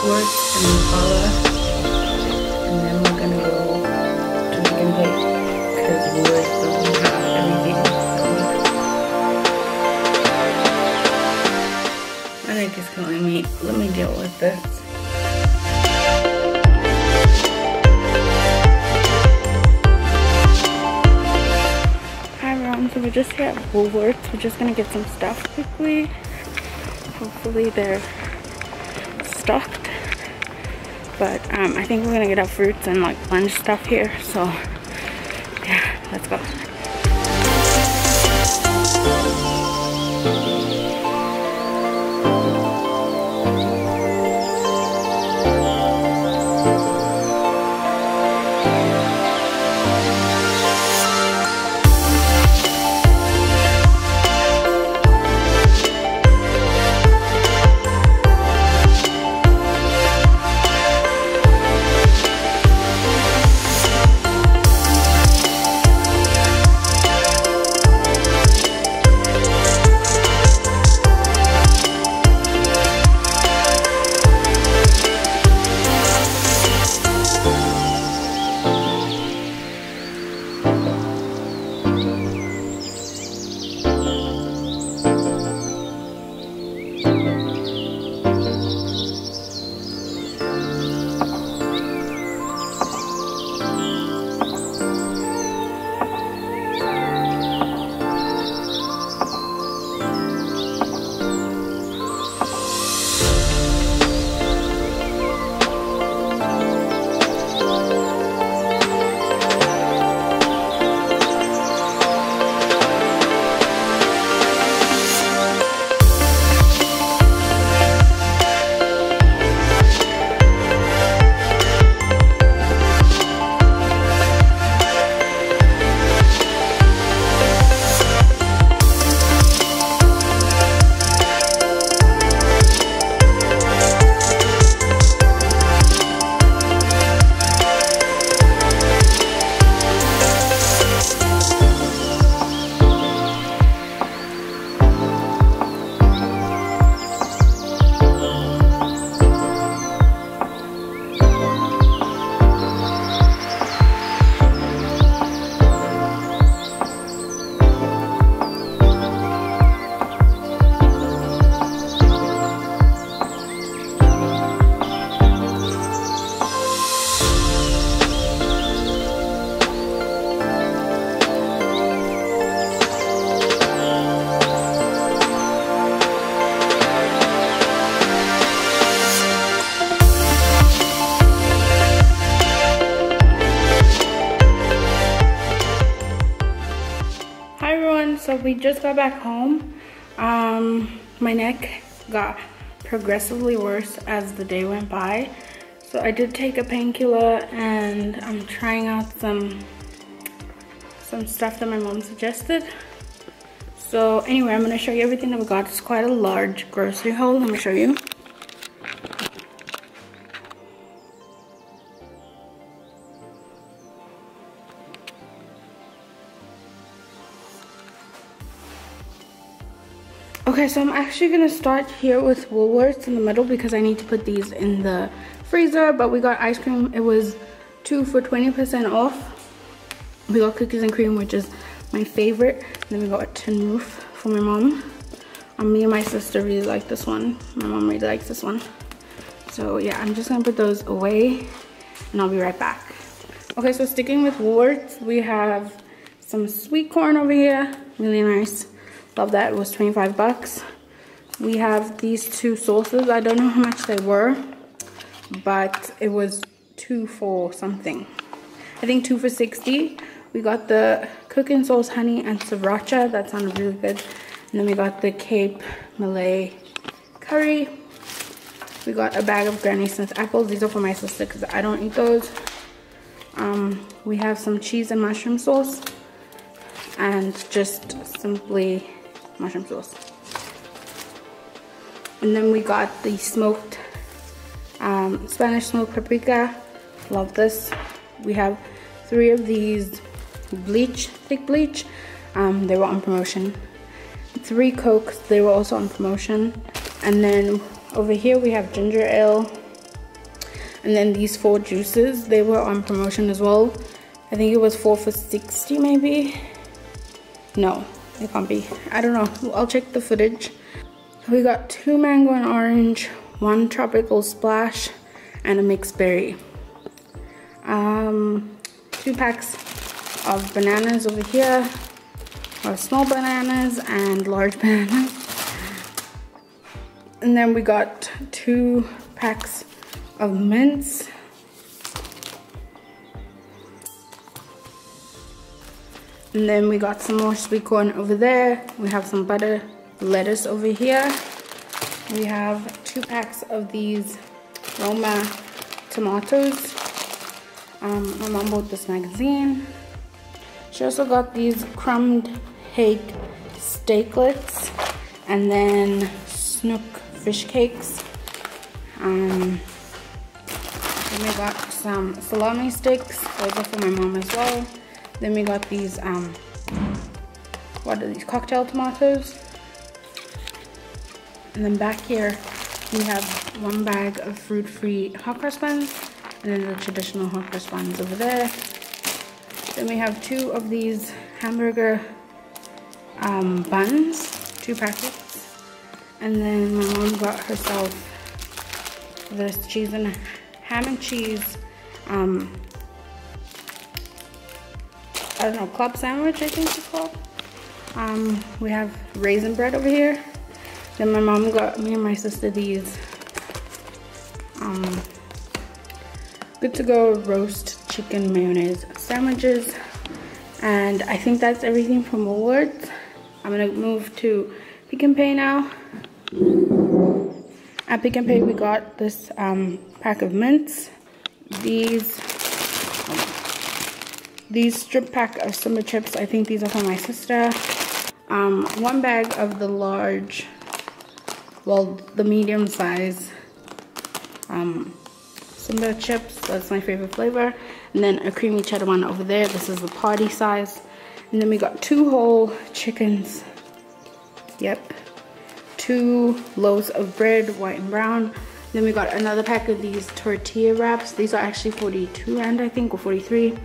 WOOLIES and IMPALA, and then we're gonna go to PnP because WOOLIES doesn't have everything. My neck is killing me. Let me deal with this. Hi everyone, so we're just here at WOOLIES. We're just gonna get some stuff quickly. Hopefully they're stocked, but I think we're gonna get our fruits and like lunch stuff here, so yeah, let's go. So we just got back home. My neck got progressively worse as the day went by. So I did take a painkiller and I'm trying out some stuff that my mom suggested. So anyway, I'm gonna show you everything that we got. It's quite a large grocery haul. Let me show you. Okay, so I'm actually gonna start here with Woolworths in the middle because I need to put these in the freezer. But we got ice cream. It was 2 for 20% off. We got cookies and cream, which is my favorite. And then we got a tin roof for my mom. Me and my sister really like this one. My mom really likes this one. So yeah, I'm just gonna put those away and I'll be right back. Okay, so sticking with Woolworths, we have some sweet corn over here. Really nice. Love that. It was 25 bucks. We have these two sauces. I don't know how much they were, but it was 2 for something. I think 2 for 60. We got the cooking sauce, honey, and sriracha. That sounded really good. And then we got the Cape Malay curry. We got a bag of Granny Smith apples. These are for my sister because I don't eat those. We have some cheese and mushroom sauce. And just simply mushroom sauce. And then we got the smoked Spanish smoked paprika. Love this. We have 3 of these thick bleach. They were on promotion. 3 Cokes, they were also on promotion. And then over here we have ginger ale. And then these 4 juices, they were on promotion as well. I think it was 4 for 60 maybe. No, it can't be. I don't know. I'll check the footage. We got 2 mango and orange, 1 tropical splash, and a mixed berry. 2 packs of bananas over here. Small bananas and large bananas. And then we got 2 packs of mints. And then we got some more sweet corn over there. We have some butter lettuce over here. We have 2 packs of these Roma tomatoes. My mom bought this magazine. She also got these crumbed egg steaklets and then snook fish cakes. Then we got some salami sticks. Those are for my mom as well. Then we got these, what are these, cocktail tomatoes. And then back here, we have 1 bag of fruit-free hot cross buns. And then the traditional hot cross buns over there. Then we have 2 of these hamburger buns, 2 packets. And then my mom got herself this cheese and ham and cheese, I don't know, club sandwich I think it's called. We have raisin bread over here. Then my mom got me and my sister these good to go roast chicken mayonnaise sandwiches. And I think that's everything from Woolworths. I'm gonna move to PnP now. At PnP we got this pack of mints. These strip pack of Simba chips, I think these are for my sister. 1 bag of the large, well, the medium size Simba chips. That's my favorite flavor. And then a creamy cheddar one over there. This is the party size. And then we got 2 whole chickens. Yep. 2 loaves of bread, white and brown. Then we got another pack of these tortilla wraps. These are actually 42 rand, I think, or 43.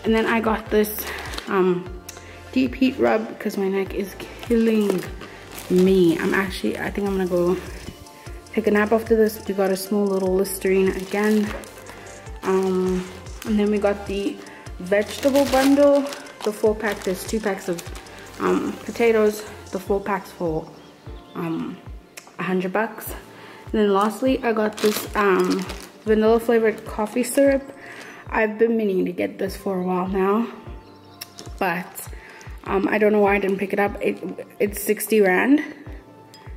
And then I got this deep heat rub because my neck is killing me. I think I'm gonna go take a nap after this. We got a small little Listerine again. And then we got the vegetable bundle. The 4 pack, there's 2 packs of potatoes. The 4 packs for 100 bucks. And then lastly, I got this vanilla flavored coffee syrup. I've been meaning to get this for a while now, but I don't know why I didn't pick it up. It's 60 rand.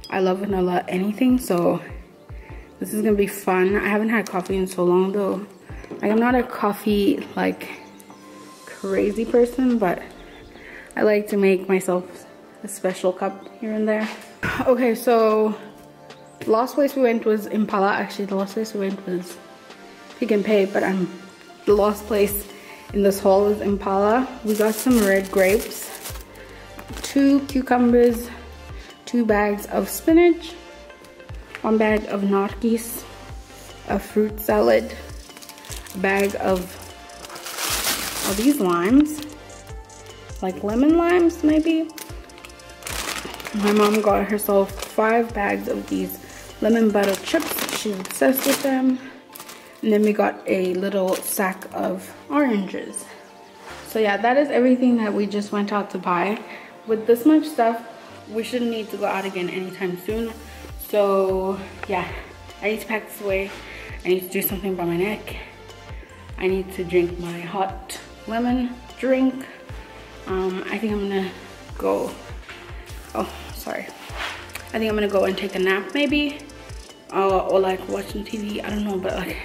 I love vanilla anything, so this is gonna be fun. I haven't had coffee in so long though. Like, I'm not a coffee like crazy person, but I like to make myself a special cup here and there. Okay, so the last place we went was IMPALA. Actually, the last place we went was PnP, but the last place in this haul was IMPALA. We got some red grapes, 2 cucumbers, 2 bags of spinach, 1 bag of gnocchis, a fruit salad, a bag of these limes, like lemon limes maybe. My mom got herself 5 bags of these lemon butter chips. She's obsessed with them. And then we got a little sack of oranges. So yeah, that is everything that we just went out to buy. With this much stuff, we shouldn't need to go out again anytime soon. So yeah, I need to pack this away. I need to do something about my neck. I need to drink my hot lemon drink. I think I'm gonna go, oh sorry, I think I'm gonna go and take a nap maybe, or like watch some TV. I don't know, but like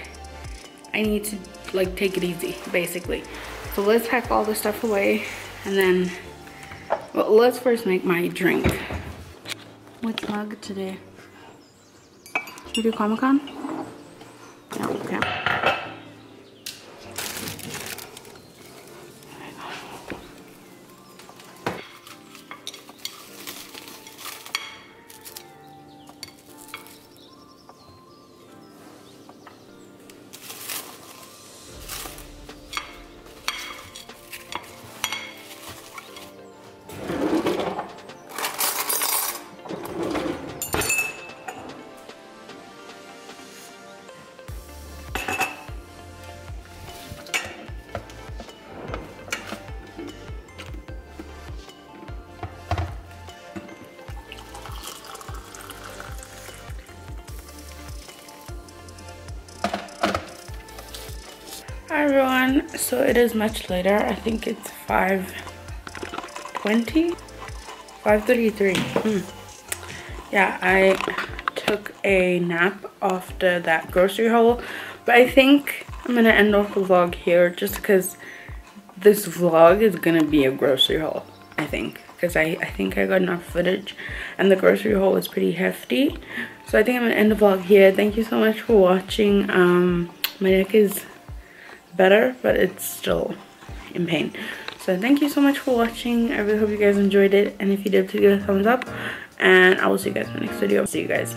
I need to like take it easy basically. So let's pack all this stuff away, and then, well, let's first make my drink. Which mug today? Should we do Comic-Con? Yeah, okay. Hi everyone, so it is much later. I think it's 5:20, 5:33. Yeah, I took a nap after that grocery haul, but I think I'm gonna end off the vlog here just because this vlog is gonna be a grocery haul, I think, because I think I got enough footage and the grocery haul was pretty hefty. So I think I'm gonna end the vlog here. Thank you so much for watching. My neck is better, but it's still in pain. So thank you so much for watching. I really hope you guys enjoyed it, and if you did, please give it a thumbs up, and I will see you guys in the next video. See you guys.